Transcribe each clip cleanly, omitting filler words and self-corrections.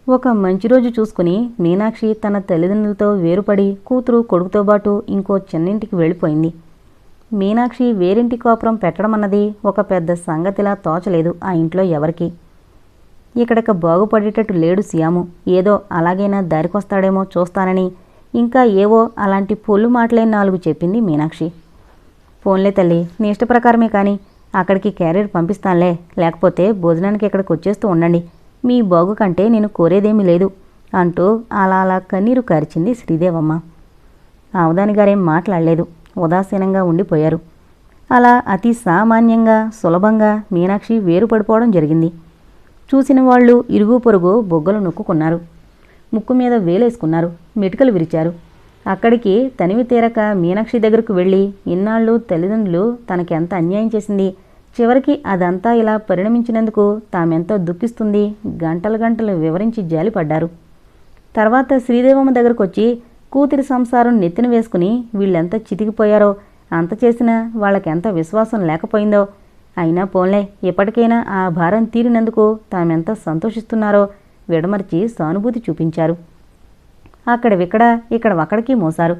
ఒక మంచి రోజు చూసుకుని మీనాక్షి తన తల్లిదండ్రులతో వేరుపడి కూతురు కొడుకుతో పాటు ఇంకో చిన్నింటికి వెళ్ళిపోయింది. మీనాక్షి వేరింటి కాపురం పెట్టడం అన్నది ఒక పెద్ద సంగతిలా తోచలేదు ఆ ఇంట్లో ఎవరికి. ఇక్కడిక బాగుపడేటట్టు లేడు శ్యాము. ఏదో అలాగైనా దారికొస్తాడేమో చూస్తానని ఇంకా ఏవో అలాంటి పొల్లు మాటలే 4 చెప్పింది మీనాక్షి. ఫోన్లే తల్లి, నీ ఇష్ట ప్రకారమే కానీ అక్కడికి క్యారియర్ పంపిస్తానులే, లేకపోతే భోజనానికి ఇక్కడికి వచ్చేస్తూ ఉండండి, మీ బాగు కంటే నేను కోరేదేమీ లేదు అంటూ అలా అలా కన్నీరు కార్చింది శ్రీదేవమ్మ. అవదాని గారేం మాట్లాడలేదు, ఉదాసీనంగా ఉండిపోయారు. అలా అతి సామాన్యంగా సులభంగా మీనాక్షి వేరుపడిపోవడం జరిగింది. చూసిన వాళ్ళు ఇరుగు పొరుగు బొగ్గలు నొక్కుకున్నారు, ముక్కు మీద వేలేసుకున్నారు, మెటుకలు విరిచారు. అక్కడికి తనివి తీరక మీనాక్షి దగ్గరకు వెళ్ళి ఇన్నాళ్ళు తల్లిదండ్రులు తనకెంత అన్యాయం చేసింది, చివరికి అదంతా ఇలా పరిణమించినందుకు తామెంతో దుఃఖిస్తుంది గంటలు గంటలు వివరించి జాలిపడ్డారు. తర్వాత శ్రీదేవమ్మ దగ్గరకు వచ్చి కూతురి సంసారం నెత్తిన వేసుకుని వీళ్ళెంత చితికిపోయారో, అంత చేసినా వాళ్ళకెంత విశ్వాసం లేకపోయిందో, అయినా పోన్లే ఎప్పటికైనా ఆ భారం తీరినందుకు తామెంత సంతోషిస్తున్నారో విడమర్చి సానుభూతి చూపించారు. అక్కడివిక్కడ ఇక్కడ ఒక్కడికి మోసారు.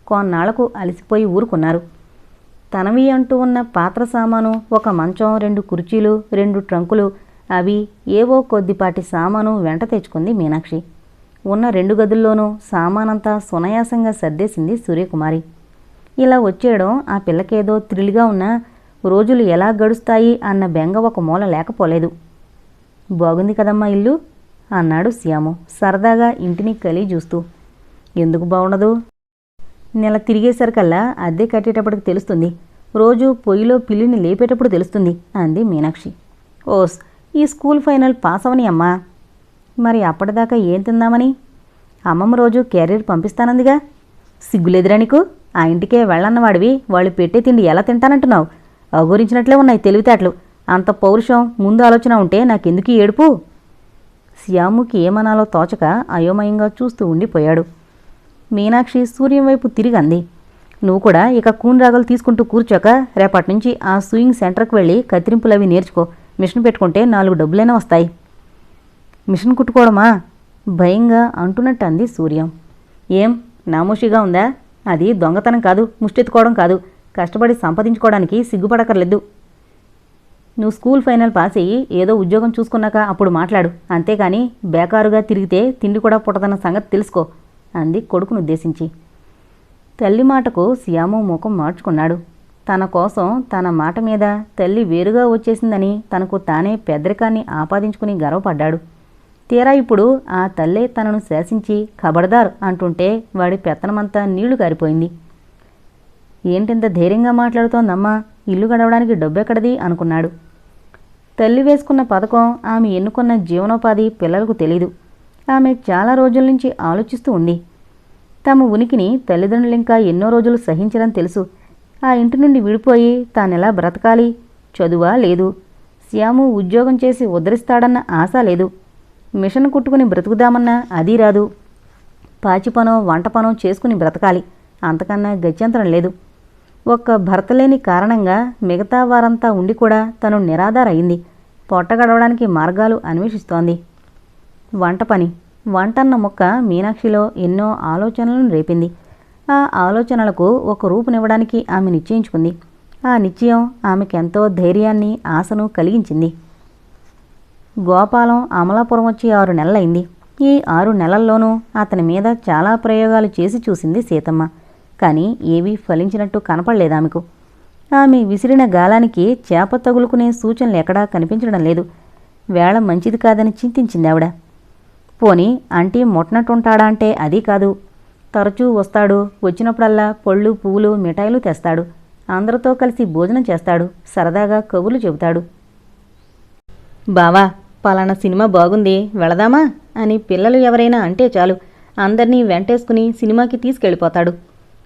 కొన్నాళ్లకు అలసిపోయి ఊరుకున్నారు. తనవి అంటూ ఉన్న పాత్ర సామాను, ఒక మంచం, 2 కుర్చీలు, 2 ట్రంకులు, అవి ఏవో కొద్దిపాటి సామాను వెంట తెచ్చుకుంది మీనాక్షి. ఉన్న 2 గదుల్లోనూ సామానంతా సునాయాసంగా సర్దేసింది సూర్యకుమారి. ఇలా వచ్చేయడం ఆ పిల్లకేదో థ్రిల్గా ఉన్నా రోజులు ఎలా గడుస్తాయి అన్న బెంగ ఒక మూల లేకపోలేదు. బాగుంది కదమ్మా ఇల్లు అన్నాడు శ్యాము సరదాగా ఇంటిని కలి చూస్తూ. ఎందుకు బాగుండదు, నెల తిరిగేసరికల్లా అద్దె కట్టేటప్పటికి తెలుస్తుంది, రోజు పొయ్యిలో పిల్లిని లేపేటప్పుడు తెలుస్తుంది అంది మీనాక్షి. ఓస్, ఈ స్కూల్ ఫైనల్ పాస్ అవని అమ్మా. మరి అప్పటిదాకా ఏం తిందామని? అమ్మమ్మ రోజు క్యారియర్ పంపిస్తానందిగా. సిగ్గులేదురా నీకు? ఆ ఇంటికే వెళ్ళన్నవాడివి వాళ్ళు పెట్టే తిండి ఎలా తింటానంటున్నావు? అఘోరించినట్లే ఉన్నాయి తెలివితేటలు. అంత పౌరుషం ముందు ఆలోచన ఉంటే నాకెందుకు ఏడుపు? శ్యాముకి ఏమనాలో తోచక అయోమయంగా చూస్తూ ఉండిపోయాడు. మీనాక్షి సూర్యం వైపు తిరిగంది. నువ్వు కూడా ఇక కూన్రాగలు తీసుకుంటూ కూర్చోక రేపటి నుంచి ఆ సూయింగ్ సెంటర్కి వెళ్ళి కత్తిరింపులవి నేర్చుకో. మిషన్ పెట్టుకుంటే 4 డబ్బులైనా వస్తాయి. మిషన్ కుట్టుకోవడమా? భయంగా అంటున్నట్టు అంది సూర్యం. ఏం నామోషిగా ఉందా? అది దొంగతనం కాదు, ముష్టెత్తుకోవడం కాదు, కష్టపడి సంపాదించుకోవడానికి సిగ్గుపడకర్లేదు. నువ్వు స్కూల్ ఫైనల్ పాస్ అయ్యి ఏదో ఉద్యోగం చూసుకున్నాక అప్పుడు మాట్లాడు, అంతేకాని బేకారుగా తిరిగితే తిండి కూడా పుట్టదన్న సంగతి తెలుసుకో అంది కొడుకునుద్దేశించి. తల్లి మాటకు శ్యాము ముఖం మార్చుకున్నాడు. తన కోసం తన మాట మీద తల్లి వేరుగా వచ్చేసిందని తనకు తానే పెద్దరికాన్ని ఆపాదించుకుని గర్వపడ్డాడు. తీరా ఇప్పుడు ఆ తల్లే తనను శాసించి ఖబర్దార్ అంటుంటే వాడి పెత్తనమంతా నీళ్లు కారిపోయింది. ఏంటింత ధైర్యంగా మాట్లాడుతోందమ్మా, ఇల్లు గడవడానికి డబ్బెక్కడది అనుకున్నాడు. తల్లి వేసుకున్న పథకం, ఆమె ఎన్నుకున్న జీవనోపాధి పిల్లలకు తెలీదు. ఆమె చాలా రోజుల నుంచి ఆలోచిస్తూ ఉంది. తమ ఉనికిని తల్లిదండ్రులింకా ఎన్నో రోజులు సహించరని తెలుసు. ఆ ఇంటి నుండి విడిపోయి తానెలా బ్రతకాలి? చదువా లేదు. శ్యాము ఉద్యోగం చేసి ఉద్ధరిస్తాడన్న ఆశ లేదు. మిషన్ కుట్టుకుని బ్రతుకుదామన్నా అది రాదు. పాచిపనో వంట పనో చేసుకుని బ్రతకాలి, అంతకన్నా గత్యంతరం లేదు. ఒక్క భర్త లేని కారణంగా మిగతా వారంతా ఉండి కూడా తను నిరాధారయింది. పొట్ట గడవడానికి మార్గాలు అన్వేషిస్తోంది. వంట పని, వంటన్న ముక్క మీనాక్షిలో ఎన్నో ఆలోచనలను రేపింది. ఆ ఆలోచనలకు ఒక రూపునివ్వడానికి ఆమె నిశ్చయించుకుంది. ఆ నిశ్చయం ఆమెకెంతో ధైర్యాన్ని, ఆశను కలిగించింది. గోపాలం అమలాపురం వచ్చి 6 నెలలైంది. ఈ 6 నెలల్లోనూ అతని మీద చాలా ప్రయోగాలు చేసి చూసింది సీతమ్మ. కానీ ఏవీ ఫలించినట్టు కనపడలేదామెకు. ఆమె విసిరిన గాలానికి చేప తగులుకునే సూచనలు ఎక్కడా కనిపించడం లేదు. వేళ మంచిది కాదని చింతించింది ఆవిడ. పోనీ అంటీ ముట్టనట్టుంటాడా అంటే అది కాదు. తరచూ వస్తాడు, వచ్చినప్పుడల్లా పళ్ళు పువ్వులు మిఠాయిలు తెస్తాడు. అందరితో కలిసి భోజనం చేస్తాడు, సరదాగా కబుర్లు చెబుతాడు. బావా, పలానా సినిమా బాగుంది, వెళదామా అని పిల్లలు ఎవరైనా అంటే చాలు అందర్నీ వెంటేసుకుని సినిమాకి తీసుకెళ్ళిపోతాడు.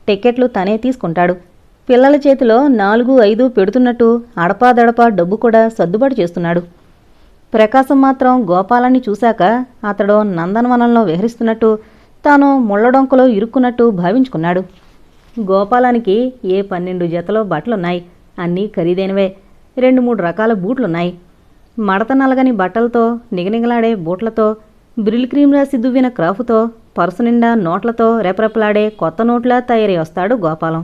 టికెట్లు తనే తీసుకుంటాడు. పిల్లల చేతిలో 4, 5 పెడుతున్నట్టు అడపాదడపా డబ్బు కూడా సర్దుబాటు చేస్తున్నాడు. ప్రకాశం మాత్రం గోపాలాన్ని చూశాక అతడో నందనవనంలో విహరిస్తున్నట్టు, తాను ముళ్ళడొంకలో ఇరుక్కున్నట్టు భావించుకున్నాడు. గోపాలానికి ఏ 12 జతలో బట్టలున్నాయి. అన్నీ ఖరీదైనవే. 2, 3 రకాల బూట్లున్నాయి. మడత నలగని బట్టలతో, నిగనిగలాడే బూట్లతో, బ్రిల్ క్రీమ్ రాసి దువ్విన క్రాఫుతో పర్సు నిండా నోట్లతో రెపరెపలాడే కొత్త నోట్లా తయారై వస్తాడు గోపాలం.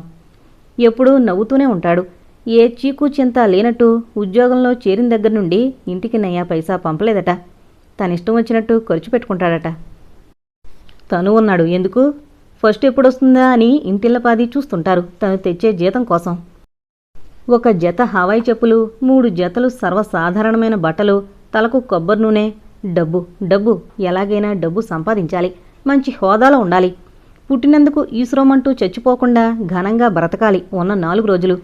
ఎప్పుడూ నవ్వుతూనే ఉంటాడు. ఏ చీకు చింత లేనట్టు ఉద్యోగంలో చేరిన దగ్గర నుండి ఇంటికి నయ్యా పైసా పంపలేదట. తనిష్టం వచ్చినట్టు ఖర్చు పెట్టుకుంటాడట. తను ఉన్నాడు ఎందుకు, ఫస్ట్ ఎప్పుడొస్తుందా అని ఇంటిల్లపాది చూస్తుంటారు తను తెచ్చే జీతం కోసం. ఒక జత హవాయి చెప్పులు, 3 జతలు సర్వసాధారణమైన బట్టలు, తలకు కొబ్బరి నూనె. డబ్బు డబ్బు, ఎలాగైనా డబ్బు సంపాదించాలి, మంచి హోదాలో ఉండాలి, పుట్టినందుకు ఈశ్వరమంటూ చచ్చిపోకుండా ఘనంగా బ్రతకాలి ఉన్న 4 రోజులు.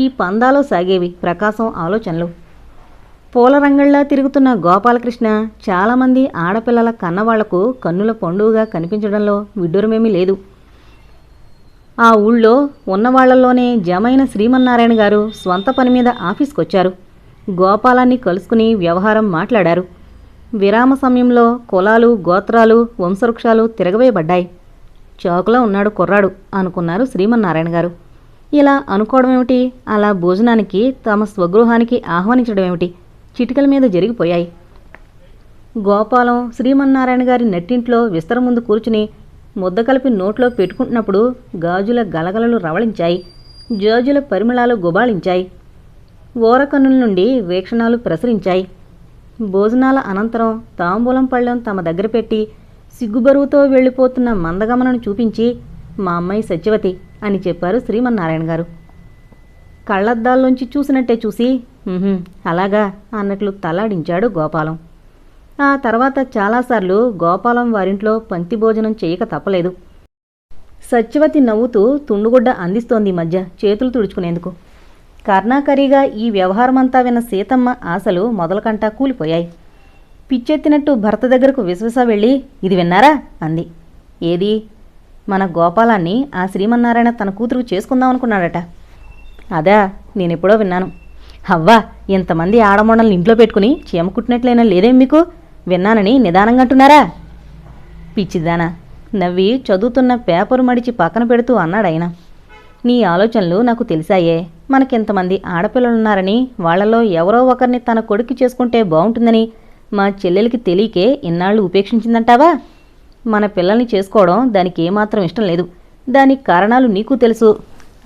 ఈ పందాలో సాగేవి ప్రకాశం ఆలోచనలు. పూల రంగళ్లా తిరుగుతున్న గోపాలకృష్ణ చాలామంది ఆడపిల్లల కన్నవాళ్లకు కన్నుల పండుగగా కనిపించడంలో విడ్డూరమేమీ లేదు. ఆ ఊళ్ళో ఉన్నవాళ్లలోనే జమైన శ్రీమన్నారాయణ గారు స్వంత పని మీద ఆఫీస్కొచ్చారు. గోపాలాన్ని కలుసుకుని వ్యవహారం మాట్లాడారు. విరామ సమయంలో కులాలు, గోత్రాలు, వంశవృక్షాలు తిరగవేయబడ్డాయి. చౌకలో ఉన్నాడు కుర్రాడు అనుకున్నారు శ్రీమన్నారాయణ గారు. ఇలా అనుకోవడమేమిటి, అలా భోజనానికి తమ స్వగృహానికి ఆహ్వానించడమేమిటి, చిటికల మీద జరిగిపోయాయి. గోపాలం శ్రీమన్నారాయణ గారి నెట్టింట్లో విస్తర ముందు కూర్చుని ముద్ద కలిపి నోట్లో పెట్టుకుంటున్నప్పుడు గాజుల గలగలలు రవళించాయి, జాజుల పరిమళాలు గుబాళించాయి, ఓరకన్నుల నుండి వీక్షణాలు ప్రసరించాయి. భోజనాల అనంతరం తాంబూలం పళ్ళెం తమ దగ్గర పెట్టి సిగ్గుబరువుతో వెళ్ళిపోతున్న మందగమనను చూపించి, మా అమ్మాయి సత్యవతి అని చెప్పారు శ్రీమన్నారాయణ గారు. కళ్ళద్దాల్లోంచి చూసినట్టే చూసి అలాగా అన్నట్లు తలాడించాడు గోపాలం. ఆ తర్వాత చాలాసార్లు గోపాలం వారింట్లో పంక్తి భోజనం చేయక తప్పలేదు. సత్యవతి నవ్వుతూ తుండుగుడ్డ అందిస్తోంది మధ్య చేతులు తుడుచుకునేందుకు. కర్ణాకరీగా ఈ వ్యవహారమంతా విన్న సీతమ్మ ఆశలు మొదలకంటా కూలిపోయాయి. పిచ్చెత్తినట్టు భర్త దగ్గరకు విశ్వస వెళ్ళి, ఇది విన్నారా అంది. ఏది? మన గోపాలాన్ని ఆ శ్రీమన్నారాయణ తన కూతురుకు చేసుకుందామనుకున్నాడట. అదా, నేనెప్పుడో విన్నాను. హవ్వా, ఇంతమంది ఆడమొండల్ని ఇంట్లో పెట్టుకుని చీమకుట్టినట్లయినా లేదేం మీకు? విన్నానని నిదానంగా అంటున్నారా? పిచ్చిదానా, నవ్వి చదువుతున్న పేపరు మడిచి పక్కన పెడుతూ అన్నాడాయన. నీ ఆలోచనలు నాకు తెలిసాయే. మనకింతమంది ఆడపిల్లలున్నారని, వాళ్లలో ఎవరో ఒకరిని తన కొడుకు చేసుకుంటే బాగుంటుందని మా చెల్లెలికి తెలియకే ఇన్నాళ్ళు ఉపేక్షించిందంటావా? మన పిల్లల్ని చేసుకోవడం దానికి ఏమాత్రం ఇష్టం లేదు. దానికి కారణాలు నీకు తెలుసు.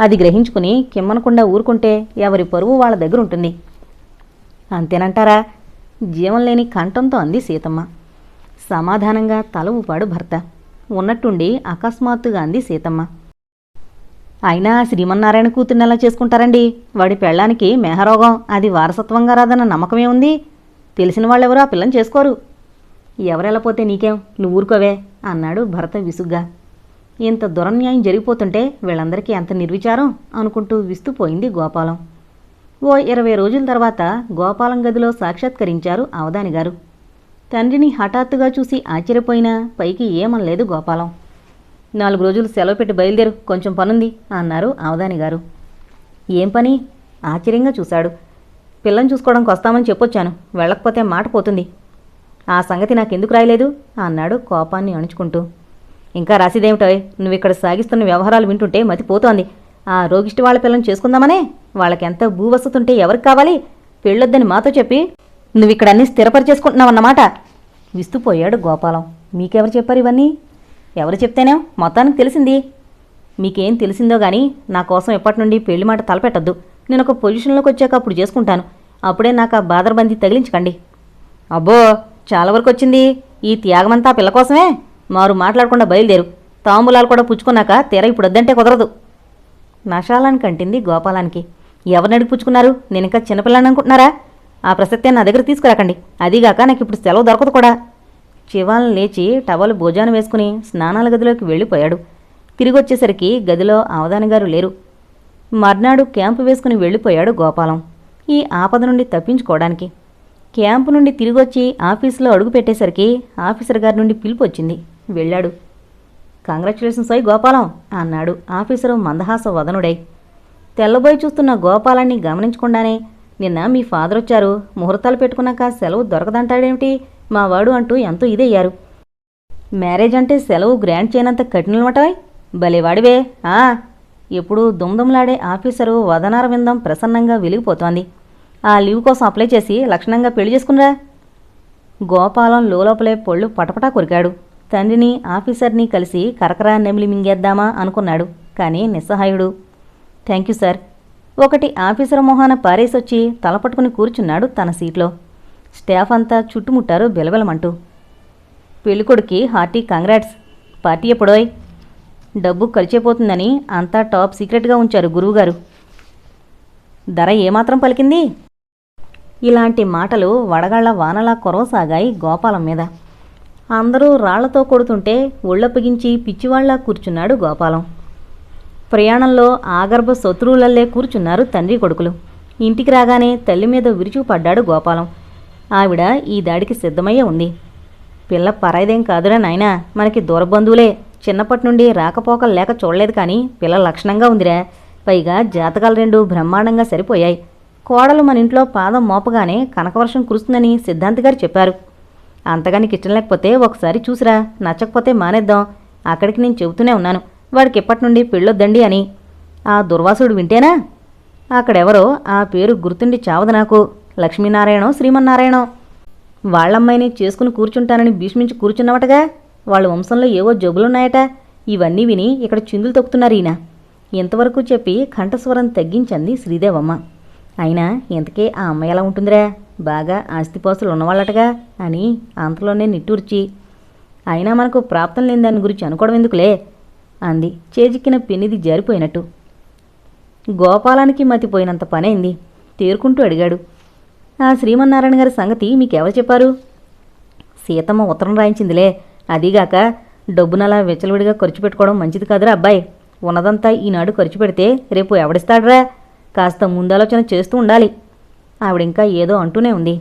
అది గ్రహించుకుని కిమ్మనకుండా ఊరుకుంటే ఎవరి పరువు వాళ్ళ దగ్గర ఉంటుంది. అంతేనంటారా? జీవం లేని కంఠంతో అంది సీతమ్మ. సమాధానంగా తల ఊపాడు భర్త. ఉన్నట్టుండి అకస్మాత్తుగా అంది సీతమ్మ. అయినా శ్రీమన్నారాయణ కూతుర్ని ఎలా చేసుకుంటారండి? వాడి పెళ్ళానికి మేహరోగం, అది వారసత్వంగా రాదన్న నమ్మకమే ఉంది. తెలిసిన వాళ్ళెవరూ ఆ పిల్లని చేసుకోరు. ఎవరెళ్ళపోతే నీకేం, నువ్వు ఊరుకోవే అన్నాడు భర్త విసుగ్గా. ఇంత దురన్యాయం జరిగిపోతుంటే వీళ్ళందరికీ ఎంత నిర్విచారం అనుకుంటూ విస్తుపోయింది గోపాలం. ఓ 20 రోజుల తర్వాత గోపాలం గదిలో సాక్షాత్కరించారు అవధానిగారు. తండ్రిని హఠాత్తుగా చూసి ఆశ్చర్యపోయినా పైకి ఏమనలేదు గోపాలం. 4 రోజులు సెలవు పెట్టి బయలుదేరు, కొంచెం పనుంది అన్నారు అవధానిగారు. ఏం పని? ఆశ్చర్యంగా చూశాడు. పిల్లని చూసుకోవడానికి వస్తామని చెప్పొచ్చాను, వెళ్ళకపోతే మాట పోతుంది. ఆ సంగతి నాకెందుకు రాయలేదు అన్నాడు కోపాన్ని అణుచుకుంటూ. ఇంకా రాసిదేమిటో, నువ్విక్కడ సాగిస్తున్న వ్యవహారాలు వింటుంటే మతిపోతోంది. ఆ రోగిష్టి వాళ్ళ పిల్లని చేసుకుందామనే? వాళ్ళకెంత భూవసతుంటే ఎవరికి కావాలి? పెళ్ళొద్దని మాతో చెప్పి నువ్విక్కడ అన్నీ స్థిరపరిచేసుకుంటున్నావన్నమాట. విస్తుపోయాడు గోపాలం. మీకెవరు చెప్పారు ఇవన్నీ? ఎవరు చెప్తేనే మొత్తానికి తెలిసింది. మీకేం తెలిసిందో గానీ నా కోసం ఎప్పటి నుండి పెళ్లి మాట తలపెట్టద్దు. నేను ఒక పొజిషన్లోకి వచ్చాక అప్పుడు చేసుకుంటాను. అప్పుడే నాకు ఆ బాదరబందీ తగిలించకండి. అబ్బో, చాలా వరకు వచ్చింది. ఈ త్యాగమంతా పిల్ల కోసమే. మారు మాట్లాడకుండా బయలుదేరు. తాంబూలాలు కూడా పుచ్చుకున్నాక తీర ఇప్పుడు వద్దంటే కుదరదు. నషాలానికి అంటింది గోపాలానికి. ఎవరినడిగి పుచ్చుకున్నారు? నేను ఇంకా చిన్నపిల్లని అనుకుంటున్నారా? ఆ ప్రసక్తే నా దగ్గర తీసుకురాకండి. అదీగాక నాకు ఇప్పుడు సెలవు దొరకదు కూడా. చివాలను లేచి టవలు భోజనం వేసుకుని స్నానాల గదిలోకి వెళ్ళిపోయాడు. తిరిగొచ్చేసరికి గదిలో అవధానిగారు లేరు. మర్నాడు క్యాంపు వేసుకుని వెళ్ళిపోయాడు గోపాలం, ఈ ఆపద నుండి తప్పించుకోవడానికి. క్యాంపు నుండి తిరిగొచ్చి ఆఫీసులో అడుగు పెట్టేసరికి ఆఫీసర్ గారి నుండి పిలుపు వచ్చింది. వెళ్ళాడు. కంగ్రాచ్యులేషన్స్ అయ్యి గోపాలం అన్నాడు ఆఫీసరు మందహాస వదనుడై. తెల్లబోయి చూస్తున్న గోపాలాన్ని గమనించకుండానే, నిన్న మీ ఫాదర్ వచ్చారు, ముహూర్తాలు పెట్టుకున్నాక సెలవు దొరకదంటాడేమిటి మా వాడు అంటూ ఎంతో ఇదయ్యారు. మ్యారేజ్ అంటే సెలవు గ్రాంట్ చేయనంత కఠినమటవాయ్. భలేవాడివే. ఎప్పుడూ దుమ్దుమ్లాడే ఆఫీసరు వదనార విందం ప్రసన్నంగా వెలిగిపోతోంది. ఆ లీవ్ కోసం అప్లై చేసి లక్షణంగా పెళ్లి చేసుకునిరా. గోపాలం లోపలే పళ్ళు పటపటా కొరికాడు. తండ్రిని ఆఫీసర్ని కలిసి కరకరా నెమిలి మింగేద్దామా అనుకున్నాడు. కానీ నిస్సహాయుడు. Thank you sir. ఒకటి ఆఫీసర్ మొహాన పారేసొచ్చి తలపట్టుకుని కూర్చున్నాడు తన సీట్లో. స్టాఫ్ అంతా చుట్టుముట్టారు బెలబెలమంటూ. పెళ్ళికొడుకి హార్టీ కంగ్రాట్స్. పార్టీ ఎప్పుడోయ్? డబ్బు కలిసిపోతుందని అంతా టాప్ సీక్రెట్గా ఉంచారు గురువుగారు. ధర ఏమాత్రం పలికింది? ఇలాంటి మాటలు వడగాళ్ల వానలా కొరవసాగాయి గోపాలం మీద. అందరూ రాళ్లతో కొడుతుంటే ఒళ్ళప్పగించి పిచ్చివాళ్లా కూర్చున్నాడు గోపాలం. ప్రయాణంలో ఆగర్భ శత్రువులల్లే కూర్చున్నారు తండ్రి కొడుకులు. ఇంటికి రాగానే తల్లి మీద విరుచుకుపడ్డాడు గోపాలం. ఆవిడ ఈ దాడికి సిద్ధమయ్యే ఉంది. పిల్ల పరాయిదేం కాదురా నాయనా, మనకి దూరబంధువులే. చిన్నప్పటి నుండి రాకపోకలు లేక చూడలేదు కానీ పిల్ల లక్షణంగా ఉందిరా. పైగా జాతకాలు 2 బ్రహ్మాండంగా సరిపోయాయి. కోడలు మన ఇంట్లో పాదం మోపగానే కనకవర్షం కురుస్తుందని సిద్ధాంతి గారు చెప్పారు. అంతగా నీకు ఇష్టం లేకపోతే ఒకసారి చూసిరా, నచ్చకపోతే మానేద్దాం. అక్కడికి నేను చెబుతూనే ఉన్నాను, వాడికి ఇప్పటి నుండి పెళ్ళొద్దండి అని. ఆ దుర్వాసుడు వింటేనా? అక్కడెవరో ఆ పేరు గుర్తుండి చావదు నాకు. లక్ష్మీనారాయణో శ్రీమన్నారాయణో. వాళ్ళమ్మాయిని చేసుకుని కూర్చుంటానని భీష్మించి కూర్చున్నవటగా. వాళ్ళ వంశంలో ఏవో జబ్బులున్నాయట. ఇవన్నీ విని ఇక్కడ చిందులు తొక్కుతున్నారు ఈయన. ఇంతవరకు చెప్పి కంఠస్వరం తగ్గించంది శ్రీదేవమ్మ. అయినా ఇంతకే ఆ అమ్మాయి ఎలా ఉంటుందిరా? బాగా ఆస్తిపాస్తులు ఉన్నవాళ్ళటగా అని అంతలోనే నిట్టూర్చి, అయినా మనకు ప్రాప్తం లేని దాని గురించి అనుకోవడం ఎందుకులే అంది చేజిక్కిన పెన్నిది జారిపోయినట్టు. గోపాలానికి మతిపోయినంత పనైంది. తేరుకుంటూ అడిగాడు, ఆ శ్రీమన్నారాయణ గారి సంగతి మీకెవరు చెప్పారు? సీతమ్మ ఉత్తరం రాయించిందిలే. అదీగాక డబ్బునలా వెచ్చలవిడిగా ఖర్చు పెట్టుకోవడం మంచిది కాదురా అబ్బాయి. ఉన్నదంతా ఈనాడు ఖర్చు పెడితే రేపు ఎవడిస్తాడ్రా? కాస్త ముందాలోచన చేస్తూ ఉండాలి. ఆవిడింకా ఏదో అంటూనే ఉంది.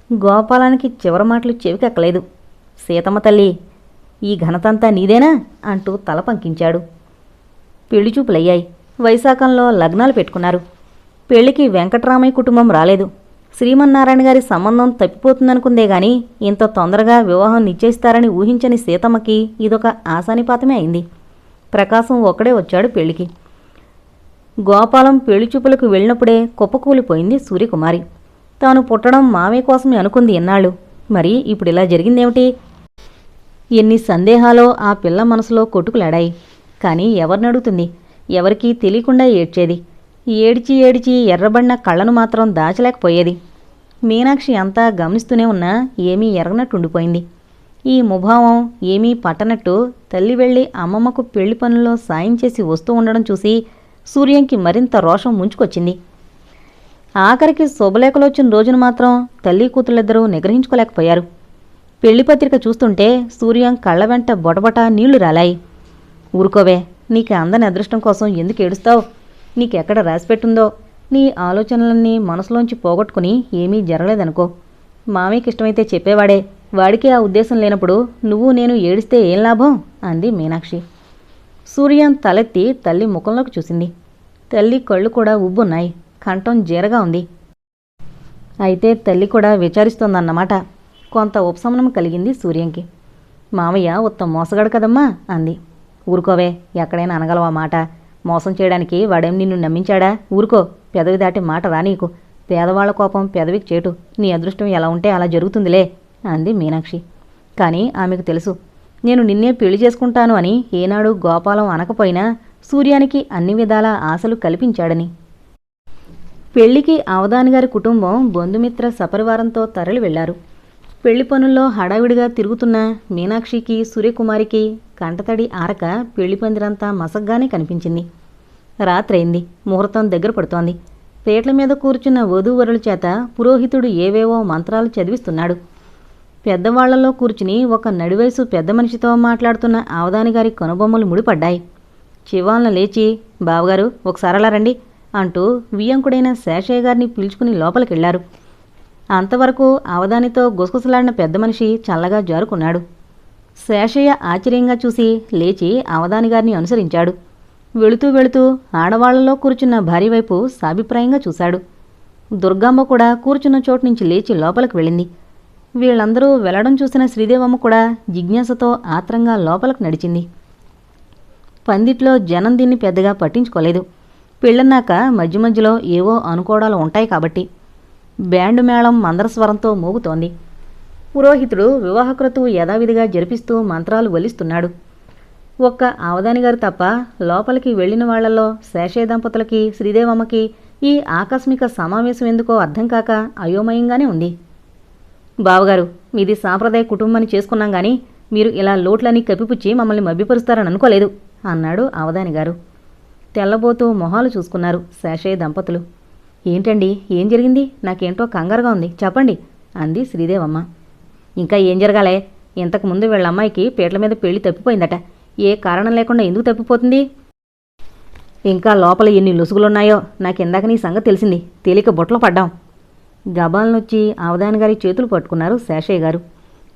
గోపాలానికి చివరి మాటలు చెవికెక్కలేదు. సీతమ్మ తల్లి, ఈ ఘనతంతా నీదేనా అంటూ తల పంకించాడు. పెళ్లిచూపులయ్యాయి. వైశాఖంలో లగ్నాలు పెట్టుకున్నారు. పెళ్లికి వెంకట్రామయ్య కుటుంబం రాలేదు. శ్రీమన్నారాయణ గారి సంబంధం తప్పిపోతుందనుకుందే గాని ఇంత తొందరగా వివాహం నిశ్చయిస్తారని ఊహించని సీతమ్మకి ఇదొక ఆశానిపాతమే అయింది. ప్రకాశం ఒక్కడే వచ్చాడు పెళ్లికి. గోపాలం పెళ్లిచూపులకు వెళ్ళినప్పుడే కుప్పకూలిపోయింది సూర్యకుమారి. తాను పుట్టడం మామయ్య కోసమే అనుకుంది ఎన్నాళ్ళు. మరి ఇప్పుడు ఇలా జరిగిందేమిటి? ఎన్ని సందేహాలో ఆ పిల్ల మనసులో కొట్టుకులాడాయి. కానీ ఎవరిని అడుగుతుంది? ఎవరికీ తెలియకుండా ఏడ్చేది. ఏడిచి ఏడిచి ఎర్రబడిన కళ్ళను మాత్రం దాచలేకపోయేది. మీనాక్షి అంతా గమనిస్తూనే ఉన్నా ఏమీ ఎరగనట్టుండిపోయింది. ఈ ముభావం ఏమీ పట్టనట్టు తల్లి వెళ్ళి అమ్మమ్మకు పెళ్లి పనుల్లో సాయం చేసి వస్తూ ఉండడం చూసి సూర్యంకి మరింత రోషం ముంచుకొచ్చింది. ఆఖరికి శుభలేఖలొచ్చిన రోజున మాత్రం తల్లి కూతుళ్ళిద్దరూ నిగ్రహించుకోలేకపోయారు. పెళ్లిపత్రిక చూస్తుంటే సూర్యం కళ్ళ వెంట బొటబొట నీళ్లు రాలాయి. ఊరుకోవే, నీకు అందని అదృష్టం కోసం ఎందుకు ఏడుస్తావు? నీకెక్కడ రాసిపెట్టుందో? నీ ఆలోచనలన్నీ మనసులోంచి పోగొట్టుకుని ఏమీ జరగలేదనుకో. మామయ్యకి ఇష్టమైతే చెప్పేవాడే. వాడికి ఆ ఉద్దేశం లేనప్పుడు నువ్వు నేను ఏడిస్తే ఏం లాభం అంది మీనాక్షి. సూర్యం తలెత్తి తల్లి ముఖంలోకి చూసింది. తల్లి కళ్ళు కూడా ఉబ్బున్నాయి. కంఠం జీరగా ఉంది. అయితే తల్లి కూడా విచారిస్తోందన్నమాట. కొంత ఉపశమనం కలిగింది సూర్యంకి. మామయ్య ఉత్త మోసగాడు కదమ్మా అంది. ఊరుకోవే, ఎక్కడైనా అనగలవా మాట? మోసం చేయడానికి వాడేం నిన్ను నమ్మించాడా? ఊరుకో, పెదవి దాటి మాట రానీకు. పేదవాళ్ల కోపం పెదవికి చేటు. నీ అదృష్టం ఎలా ఉంటే అలా జరుగుతుందిలే అంది మీనాక్షి. కానీ ఆమెకు తెలుసు, నేను నిన్నే పెళ్లి చేసుకుంటాను అని ఏనాడు గోపాలం అనకపోయినా సూర్యానికి అన్ని విధాల ఆశలు కల్పించాడని. పెళ్లికి అవధానిగారి కుటుంబం బంధుమిత్ర సపరివారంతో తరలి వెళ్లారు. పెళ్లి పనుల్లో హడావిడిగా తిరుగుతున్న మీనాక్షికి సూర్యకుమారికి కంటతడి ఆరక పెళ్లి పందిరంతా మసగ్గానే కనిపించింది. రాత్రైంది. ముహూర్తం దగ్గర పడుతోంది. పేట్ల మీద కూర్చున్న వధూవరుల చేత పురోహితుడు ఏవేవో మంత్రాలు చదివిస్తున్నాడు. పెద్దవాళ్లలో కూర్చుని ఒక నడివయసు పెద్ద మనిషితో మాట్లాడుతున్న అవధానిగారి కనుబొమ్మలు ముడిపడ్డాయి. చివాలన లేచి, బావగారు ఒకసారి అలా రండి అంటూ వియ్యంకుడైన శేషయ్య గారిని పిలుచుకుని లోపలికెళ్లారు. అంతవరకు అవధానితో గుసగుసలాడిన పెద్ద మనిషి చల్లగా జారుకున్నాడు. శేషయ్య ఆశ్చర్యంగా చూసి లేచి అవధానిగారిని అనుసరించాడు. వెళుతూ వెళుతూ ఆడవాళ్లలో కూర్చున్న భార్య వైపు సాభిప్రాయంగా చూశాడు. దుర్గామ్మ కూడా కూర్చున్న చోటు నుంచి లేచి లోపలికి వెళ్ళింది. వీళ్ళందరూ వెళ్లడం చూసిన శ్రీదేవమ్మ కూడా జిజ్ఞాసతో ఆత్రంగా లోపలకు నడిచింది. పందిట్లో జనం దీన్ని పెద్దగా పట్టించుకోలేదు. పెళ్ళన్నాక మధ్య మధ్యలో ఏవో అనుకోవడాలు ఉంటాయి కాబట్టి. బ్యాండు మేళం మందరస్వరంతో మోగుతోంది. పురోహితుడు వివాహక్రతువు యథావిధిగా జరిపిస్తూ మంత్రాలు వల్లిస్తున్నాడు. ఒక్క అవధానిగారు తప్ప లోపలికి వెళ్లిన వాళ్లలో శేషయ్య దంపతులకి, శ్రీదేవమ్మకి ఈ ఆకస్మిక సమావేశం ఎందుకో అర్థం కాక అయోమయంగానే ఉంది. బావగారు, మీది సాంప్రదాయ కుటుంబాన్ని చేసుకున్నాం గాని మీరు ఇలా లోట్లని కప్పిపుచ్చి మమ్మల్ని మభ్యపరుస్తారని అనుకోలేదు అన్నాడు అవధానిగారు. తెల్లబోతూ మొహాలు చూసుకున్నారు శేషయ్య దంపతులు. ఏంటండి, ఏం జరిగింది? నాకేంటో కంగారుగా ఉంది, చెప్పండి అంది శ్రీదేవమ్మ. ఇంకా ఏం జరగాలే? ఇంతకుముందు వీళ్ళమ్మాయికి పీటల మీద పెళ్లి తప్పిపోయిందట. ఏ కారణం లేకుండా ఎందుకు తప్పిపోతుంది? ఇంకా లోపల ఎన్ని లొసుగులున్నాయో నాకిందాక నీ సంగతి తెలిసింది. తేలిక బుట్టలో పడ్డాం. గబాలనొచ్చి అవధానిగారి చేతులు పట్టుకున్నారు శేషయ్య గారు.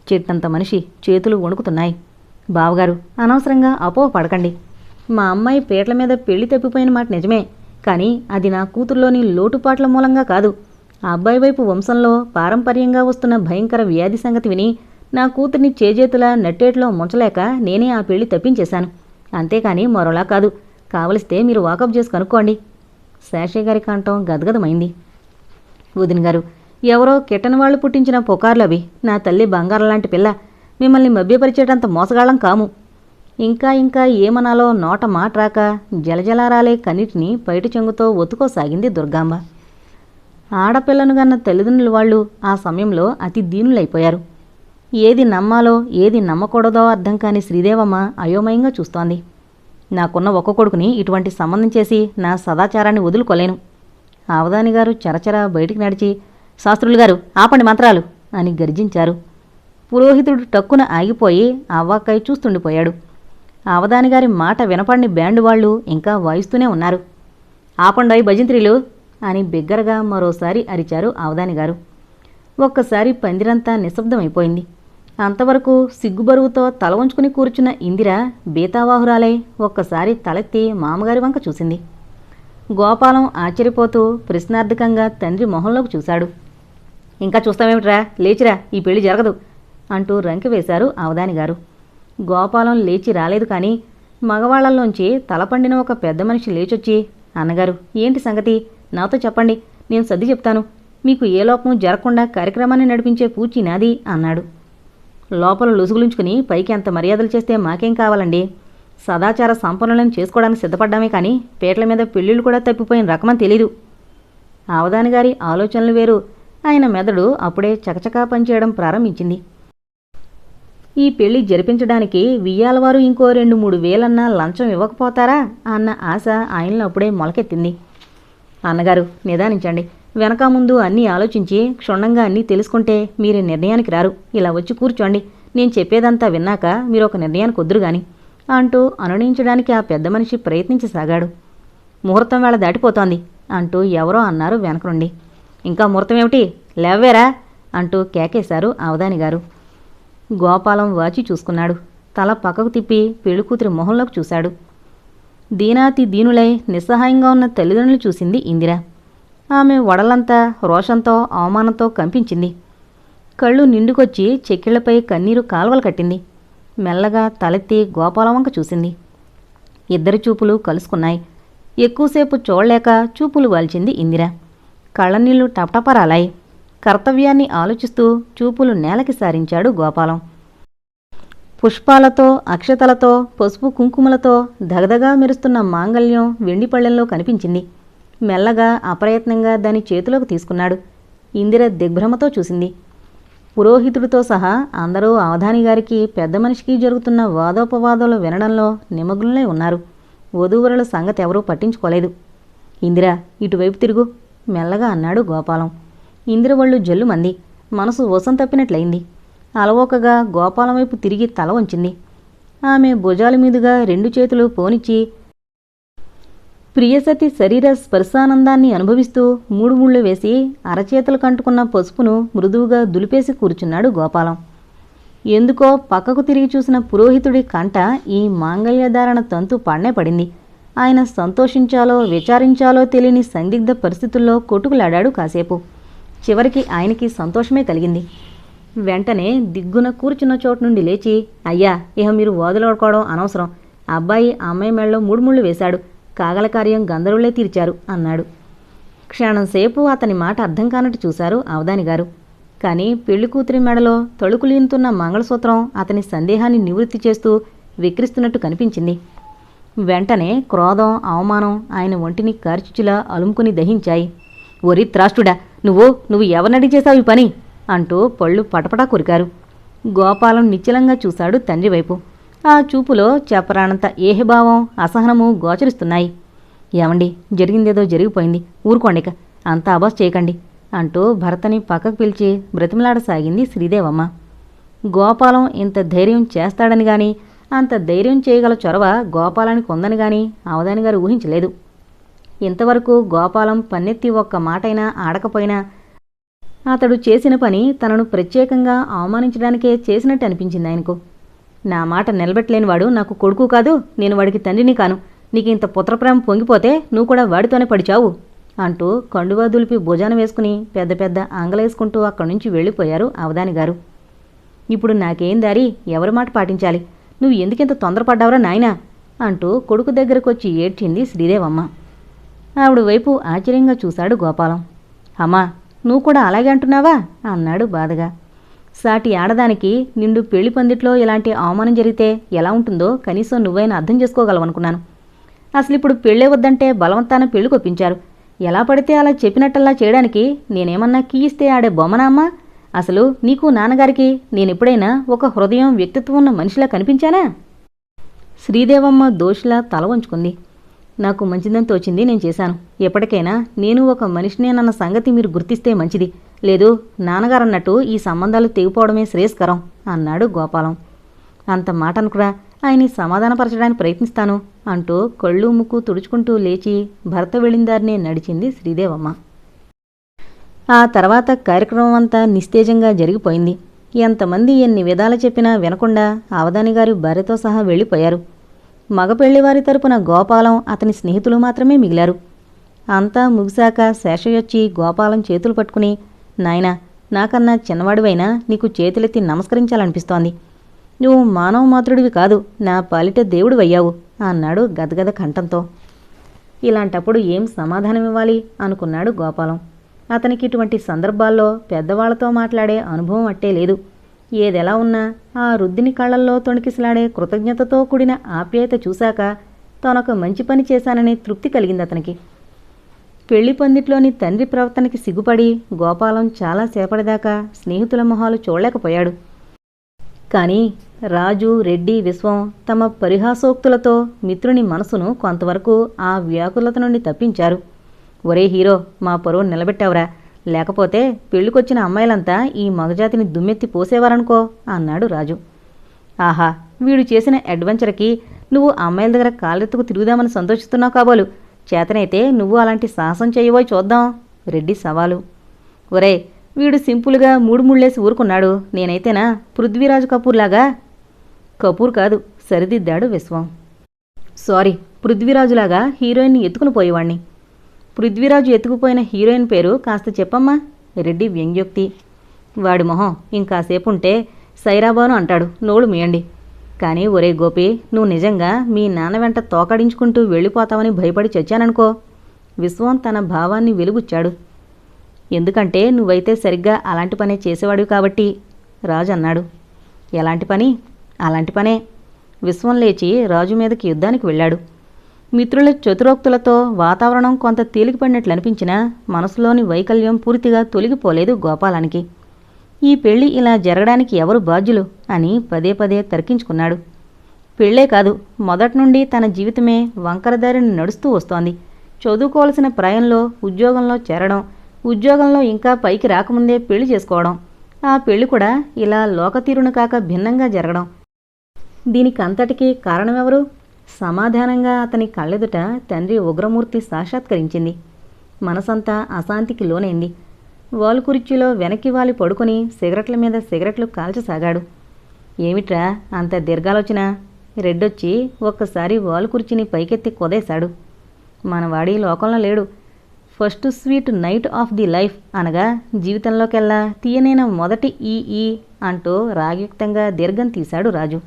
చెట్టంత మనిషి, చేతులు వణుకుతున్నాయి. బావగారు, అనవసరంగా అపోహ పడకండి. మా అమ్మాయి పీటల మీద పెళ్లి తప్పిపోయిన మాట నిజమే, కానీ అది నా కూతుర్లోని లోటుపాట్ల మూలంగా కాదు. ఆ అబ్బాయి వైపు వంశంలో పారంపర్యంగా వస్తున్న భయంకర వ్యాధి సంగతి విని నా కూతుర్ని చేజేతులా నట్టేట్లో ముంచలేక నేనే ఆ పెళ్లి తప్పించేశాను. అంతేకాని మరోలా కాదు. కావలిస్తే మీరు వాకప్ చేసి కనుక్కోండి. శేషయ్య గారి కంఠం గదగదమైంది. వదిన గారు, ఎవరో కిట్టని వాళ్ళు పుట్టించిన పుకార్లు అవి. నా తల్లి బంగారం లాంటి పిల్ల. మిమ్మల్ని మభ్యపరిచేటంత మోసగాళ్ళం కాము. ఇంకా ఇంకా ఏమనాలో నోట మాట రాక జలజలారాలే కన్నిటిని పైటి చెంగుతో ఒత్తుకోసాగింది దుర్గాంబ. ఆడపిల్లను గన్న తల్లిదండ్రులు వాళ్ళు ఆ సమయంలో అతి దీనులైపోయారు. ఏది నమ్మాలో ఏది నమ్మకూడదో అర్థం కాని శ్రీదేవమ్మ అయోమయంగా చూస్తోంది. నాకున్న ఒక్క కొడుకుని ఇటువంటి సంబంధం చేసి నా సదాచారాన్ని వదులుకోలేను. అవధానిగారు చరచర బయటికి నడిచి, శాస్త్రులు గారు, ఆపండి మంత్రాలు అని గర్జించారు. పురోహితుడు టక్కున ఆగిపోయి అవ్వాకై చూస్తుండిపోయాడు. అవధానిగారి మాట వినపడిని బ్యాండు వాళ్ళు ఇంకా వాయిస్తూనే ఉన్నారు. ఆపండోయ్ భజంత్రీలు అని బిగ్గరగా మరోసారి అరిచారు అవధానిగారు. ఒక్కసారి పందిరంతా నిశ్శబ్దమైపోయింది. అంతవరకు సిగ్గుబరువుతో తల వంచుకుని కూర్చున్న ఇందిర బీతావాహురాలై ఒక్కసారి తలెత్తి మామగారి వంక చూసింది. గోపాలం ఆశ్చర్యపోతూ ప్రశ్నార్థకంగా తండ్రి మొహంలోకి చూశాడు. ఇంకా చూస్తామేమిట్రా, లేచిరా, ఈ పెళ్లి జరగదు అంటూ రంకి వేశారు అవధానిగారు. గోపాలం లేచి రాలేదు కానీ మగవాళ్లలోంచి తలపండిన ఒక పెద్ద మనిషి లేచొచ్చి, అన్నగారు, ఏంటి సంగతి? నాతో చెప్పండి, నేను సర్ది చెప్తాను. మీకు ఏ లోపం జరగకుండా కార్యక్రమాన్ని నడిపించే పూచి నాది అన్నాడు. లోపల లొసుగులుంచుకుని పైకి అంత మర్యాదలు చేస్తే మాకేం కావాలండి? సదాచార సంపన్నులను చేసుకోవడానికి సిద్ధపడ్డామే కానీ పీటల మీద పెళ్ళిళ్ళు కూడా తప్పిపోయిన రకమని తెలీదు. అవధానిగారి ఆలోచనలు వేరు. ఆయన మెదడు అప్పుడే చకచకా పనిచేయడం ప్రారంభించింది. ఈ పెళ్లి జరిపించడానికి వియ్యాలవారు ఇంకో 2-3 వేలన్నా లంచం ఇవ్వకపోతారా అన్న ఆశ ఆయనలో అప్పుడే మొలకెత్తింది. అన్నగారు, నిదానించండి. వెనక ముందు అన్నీ ఆలోచించి క్షుణ్ణంగా అన్నీ తెలుసుకుంటే మీరు నిర్ణయానికి రారు. ఇలా వచ్చి కూర్చోండి. నేను చెప్పేదంతా విన్నాక మీరు ఒక నిర్ణయానికి వద్దురు గాని అంటూ అనునయించడానికి ఆ పెద్ద మనిషి ప్రయత్నించసాగాడు. ముహూర్తం వేళ దాటిపోతోంది అంటూ ఎవరో అన్నారు వెనక నుండి. ఇంకా ముహూర్తం ఏమిటి, లేవ్వేరా అంటూ కేకేశారు అవధానిగారు. గోపాలం వాచి చూసుకున్నాడు. తల పక్కకు తిప్పి పెళ్ళికూతురి మొహంలోకి చూశాడు. దీనాతి దీనులై నిస్సహాయంగా ఉన్న తల్లిదండ్రులు చూసింది ఇందిర. ఆమె వడలంతా రోషంతో అవమానంతో కంపించింది. కళ్ళు నిండుకొచ్చి చెక్కిళ్లపై కన్నీరు కాల్వలు కట్టింది. మెల్లగా తలెత్తి గోపాలం వంక చూసింది. ఇద్దరి చూపులు కలుసుకున్నాయి. ఎక్కువసేపు చూడలేక చూపులు వాల్చింది ఇందిర. కళ్ళనీళ్లు టపటపరాలాయి. కర్తవ్యాన్ని ఆలోచిస్తూ చూపులు నేలకి సారించాడు గోపాలం. పుష్పాలతో, అక్షతలతో, పసుపు కుంకుమలతో దగదగా మెరుస్తున్న మాంగల్యం వెండి పళ్ళెంలో కనిపించింది. మెల్లగా అప్రయత్నంగా దాని చేతిలోకి తీసుకున్నాడు. ఇందిర దిగ్భ్రమతో చూసింది. పురోహితుడితో సహా అందరూ అవధానిగారికి పెద్ద మనిషికి జరుగుతున్న వాదోపవాదాలు వినడంలో నిమగ్నులై ఉన్నారు. వధూవరుల సంగతి ఎవరూ పట్టించుకోలేదు. ఇందిర, ఇటువైపు తిరుగు మెల్లగా అన్నాడు గోపాలం. ఇందిర వళ్ళు జల్లుమంది. మనసు వసం తప్పినట్లయింది. అలవోకగా గోపాలం వైపు తిరిగి తల వంచింది. ఆమె భుజాల మీదుగా 2 చేతులు పోనిచ్చి ప్రియసతి శరీర స్పర్శానందాన్ని అనుభవిస్తూ 3 ముళ్ళు వేసి అరచేతులు కంటుకున్న పసుపును మృదువుగా దులిపేసి కూర్చున్నాడు గోపాలం. ఎందుకో పక్కకు తిరిగి చూసిన పురోహితుడి కంట ఈ మాంగళ్యధారణ తంతు పడనే పడింది. ఆయన సంతోషించాలో విచారించాలో తెలియని సందిగ్ధ పరిస్థితుల్లో కొట్టుకులాడాడు కాసేపు. చివరికి ఆయనకి సంతోషమే కలిగింది. వెంటనే దిగ్గున కూర్చున్న చోటు నుండి లేచి, అయ్యా, ఇహ మీరు వాదులాడుకోవడం అనవసరం. అబ్బాయి అమ్మాయి మెళ్ళలో 3 ముళ్ళు వేశాడు. కాగల కార్యం గంధర్వులే తీర్చారు అన్నాడు. క్షణంసేపు అతని మాట అర్థం కానట్టు చూశారు అవధానిగారు. కానీ పెళ్లికూతురి మెడలో తళుకులీనుతున్న మంగళసూత్రం అతని సందేహాన్ని నివృత్తి చేస్తూ విక్రిస్తున్నట్టు కనిపించింది. వెంటనే క్రోధం, అవమానం ఆయన ఒంటిని కార్చిచులా అలుముకుని దహించాయి. ఒరి త్రాష్టుడా, నువ్వు ఎవరినడి చేశావు ఈ పని అంటూ పళ్ళు పటపటా కొరికారు. గోపాలం నిశ్చలంగా చూశాడు తండ్రి వైపు. ఆ చూపులో చెప్పరానంత ఏహభావం, అసహనము గోచరిస్తున్నాయి. ఏమండి, జరిగిందేదో జరిగిపోయింది, ఊరుకోండిక, అంత అబాస్ చేయకండి అంటూ భర్తని పక్కకు పిలిచి బ్రతిమలాడసాగింది శ్రీదేవమ్మ. గోపాలం ఇంత ధైర్యం చేస్తాడని గాని, అంత ధైర్యం చేయగల చొరవ గోపాలానికి ఉందని గాని అవధాని గారు ఊహించలేదు. ఇంతవరకు గోపాలం పన్నెత్తి ఒక్క మాటైనా ఆడకపోయినా అతడు చేసిన పని తనను ప్రత్యేకంగా అవమానించడానికే చేసినట్టు అనిపించింది ఆయనకు. నా మాట నిలబెట్టలేనివాడు నాకు కొడుకు కాదు, నేను వాడికి తండ్రిని కాను. నీకు ఇంత పుత్రప్రేమ పొంగిపోతే నువ్వు కూడా వాడితోనే పడిచావు అంటూ కండువా దులిపి భుజాన వేసుకుని పెద్ద పెద్ద ఆంగలేసుకుంటూ అక్కడి నుంచి వెళ్ళిపోయారు అవధాని గారు. ఇప్పుడు నాకేం దారి, ఎవరి మాట పాటించాలి? నువ్వు ఎందుకింత తొందరపడ్డావురా నాయనా అంటూ కొడుకు దగ్గరకొచ్చి ఏడ్చింది శ్రీదేవమ్మ. ఆవిడ వైపు ఆశ్చర్యంగా చూశాడు గోపాలం. అమ్మా, నువ్వు కూడా అలాగే అంటున్నావా అన్నాడు బాధగా. సాటి ఆడదానికి నిండు పెళ్లి పందిట్లో ఇలాంటి అవమానం జరిగితే ఎలా ఉంటుందో కనీసం నువ్వైనా అర్థం చేసుకోగలవనుకున్నాను. అసలు ఇప్పుడు పెళ్ళే వద్దంటే బలవంతాన పెళ్లి కొప్పించారు. ఎలా పడితే అలా చెప్పినట్టల్లా చేయడానికి నేనేమన్నా కీయిస్తే ఆడే బొమ్మనా అమ్మా? అసలు నీకు నాన్నగారికి నేనెప్పుడైనా ఒక హృదయం, వ్యక్తిత్వం ఉన్న మనిషిలా కనిపించానా? శ్రీదేవమ్మ దోషిలా తల వంచుకుంది. నాకు మంచిదని తోచింది నేను చేశాను. ఎప్పటికైనా నేను ఒక మనిషినేనన్న సంగతి మీరు గుర్తిస్తే మంచిది. లేదు, నాన్నగారన్నట్టు ఈ సంబంధాలు తెగిపోవడమే శ్రేయస్కరం అన్నాడు గోపాలం. అంత మాట అనుకురా, ఆయన్ని సమాధానపరచడానికి ప్రయత్నిస్తాను అంటూ కళ్ళు ముక్కు తుడుచుకుంటూ లేచి భర్త వెళ్ళిందారినే నడిచింది శ్రీదేవమ్మ. ఆ తర్వాత కార్యక్రమం అంతా నిస్తేజంగా జరిగిపోయింది. ఎంతమంది ఎన్ని విధాలు చెప్పినా వినకుండా అవధానిగారి భార్యతో సహా వెళ్ళిపోయారు. మగ పెళ్లివారి తరపున గోపాలం, అతని స్నేహితులు మాత్రమే మిగిలారు. అంతా ముగిశాక శేషయ్యొచ్చి గోపాలం చేతులు పట్టుకుని, నాయనా, నాకన్నా చిన్నవాడివైనా నీకు చేతులెత్తి నమస్కరించాలనిపిస్తోంది. నువ్వు మానవ మాతృడివి కాదు, నా పాలిట దేవుడివయ్యావు అన్నాడు గదగద కంఠంతో. ఇలాంటప్పుడు ఏం సమాధానమివ్వాలి అనుకున్నాడు గోపాలం. అతనికి ఇటువంటి సందర్భాల్లో పెద్దవాళ్లతో మాట్లాడే అనుభవం అట్టే లేదు. ఏదెలా ఉన్నా ఆ రుద్దిని కళ్లల్లో తొణికిసలాడే కృతజ్ఞతతో కూడిన ఆప్యాయత చూశాక తానొక మంచి పని చేశాననే తృప్తి కలిగింది అతనికి. పెళ్లి పందిట్లోని తండ్రి ప్రవర్తనకి సిగ్గుపడి గోపాలం చాలా సేపటిదాకా స్నేహితుల మొహాలు చూడలేకపోయాడు. కానీ రాజు, రెడ్డి, విశ్వం తమ పరిహాసోక్తులతో మిత్రుని మనసును కొంతవరకు ఆ వ్యాకులత నుండి తప్పించారు. ఒరే హీరో, మా పరువు నిలబెట్టావురా, లేకపోతే పెళ్లికొచ్చిన అమ్మాయిలంతా ఈ మగజాతిని దుమ్మెత్తి పోసేవారనుకో అన్నాడు రాజు. ఆహా, వీడు చేసిన అడ్వెంచర్కి నువ్వు అమ్మాయిల దగ్గర కాళ్ళెత్తుకు తిరుగుదామని సంతోషిస్తున్నావు కాబోలు. చేతనైతే నువ్వు అలాంటి సాహసం చేయబోయి చూద్దాం రెడ్డి సవాలు. ఒరే, వీడు సింపుల్గా మూడు ముళ్ళేసి ఊరుకున్నాడు, నేనైతేనా పృథ్వీరాజు కపూర్ లాగా? కపూర్ కాదు, సరిదిద్దాడు విశ్వం. సారీ, పృథ్వీరాజులాగా హీరోయిన్ని ఎత్తుకుని పోయేవాణ్ణి. పృథ్వీరాజు ఎత్తుకుపోయిన హీరోయిన్ పేరు కాస్త చెప్పమ్మా రెడ్డి వ్యంగ్యోక్తి. వాడి మొహం ఇంకాసేపు ఉంటే సైరాబాను అంటాడు, నోళ్ళు మీయండి. కానీ ఒరే గోపి, నువ్వు నిజంగా మీ నాన్న వెంట తోకడించుకుంటూ వెళ్ళిపోతావని భయపడి చచ్చాననుకో. విశ్వం తన భావాన్ని వెలుగుచ్చాడు. ఎందుకంటే నువ్వైతే సరిగ్గా అలాంటి పనే చేసేవాడివి కాబట్టి రాజు అన్నాడు. ఎలాంటి పని? అలాంటి పనే. విశ్వం లేచి రాజు మీదకి యుద్ధానికి వెళ్ళాడు. మిత్రుల చతురోక్తులతో వాతావరణం కొంత తేలికపడినట్లు అనిపించినా మనసులోని వైకల్యం పూర్తిగా తొలగిపోలేదు గోపాలానికి. ఈ పెళ్లి ఇలా జరగడానికి ఎవరు బాధ్యులు అని పదే పదే తర్కించుకున్నాడు. పెళ్లే కాదు, మొదటి నుండి తన జీవితమే వంకరదారిని నడుస్తూ వస్తోంది. చదువుకోవాల్సిన ప్రాయంలో ఉద్యోగంలో చేరడం, ఉద్యోగంలో ఇంకా పైకి రాకముందే పెళ్లి చేసుకోవడం, ఆ పెళ్లి కూడా ఇలా లోకతీరును కాక భిన్నంగా జరగడం. దీనికంతటికీ కారణమెవరు? సమాధానంగా అతని కళ్ళెదుట తండ్రి ఉగ్రమూర్తి సాక్షాత్కరించింది. మనసంతా అశాంతికి లోనైంది. వాలుకుర్చీలో వెనక్కి వాలి పడుకొని సిగరెట్ల మీద సిగరెట్లు కాల్చసాగాడు. ఏమిట్రా అంత దీర్ఘాలోచన? రెడ్డొచ్చి ఒక్కసారి వాలుకుర్చీని పైకెత్తి కొదేశాడు. మనవాడి లోకంలో లేడు. First sweet knight of the life అనగా జీవితంలోకెల్లా తీయనైన మొదటి ఈ అంటూ రాగయుక్తంగా దీర్ఘం తీశాడు రాజు.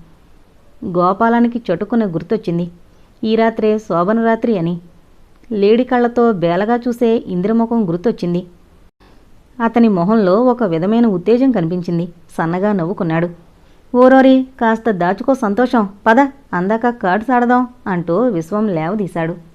గోపాలానికి చటుకున గుర్తొచ్చింది, ఈ రాత్రే శోభనరాత్రి అని. లేడి కళ్లతో బేలగా చూసే ఇంద్రముఖం గుర్తొచ్చింది. అతని మొహంలో ఒక విధమైన ఉత్తేజం కనిపించింది. సన్నగా నవ్వుకున్నాడు. ఓరోరి, కాస్త దాచుకో సంతోషం, పద అందాక కార్డ్స్ ఆడదాం అంటూ విశ్వం లేవదీశాడు.